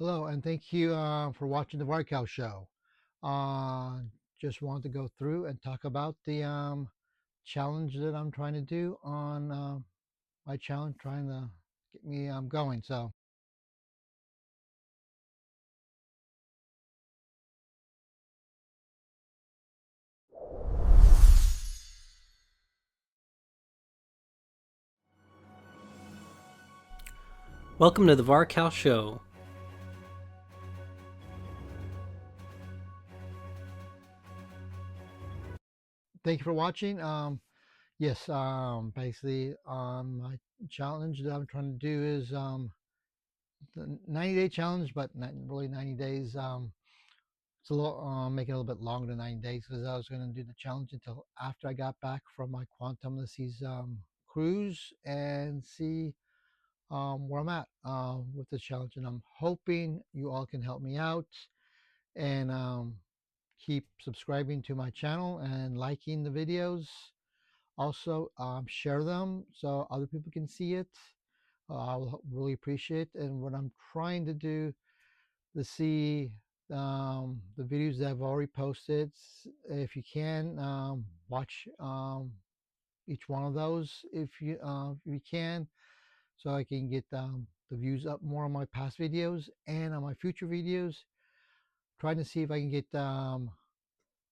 Hello, and thank you for watching the VarCal show. Uh, just wanted to go through and talk about the challenge that I'm trying to do on my challenge, trying to get me going. So, Welcome to the VarCal Show. thank you for watching. Yes, basically, my challenge that I'm trying to do is the 90-day challenge, but not really 90 days. It's a little make it a little bit longer than 90 days because I was going to do the challenge until after I got back from my Quantum Seas cruise and see where I'm at with the challenge. And I'm hoping you all can help me out and keep subscribing to my channel and liking the videos. Also, share them so other people can see it. I'll really appreciate it. And what I'm trying to do to see the videos that I've already posted. If you can watch each one of those, if you can, so I can get the views up more on my past videos and on my future videos. Trying to see if I can get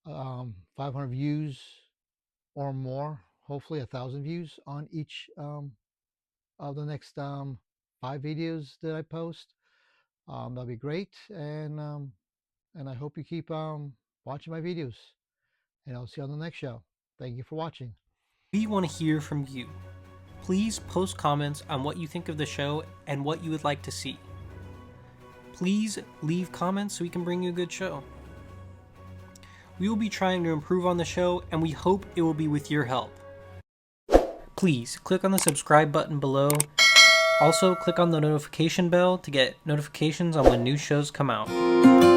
500 views or more. Hopefully, 1,000 views on each of the next 5 videos that I post. That'll be great, and I hope you keep watching my videos. And I'll see you on the next show. Thank you for watching. We want to hear from you. Please post comments on what you think of the show and what you would like to see. Please leave comments so we can bring you a good show. We will be trying to improve on the show, and we hope it will be with your help. Please click on the subscribe button below. Also, click on the notification bell to get notifications on when new shows come out.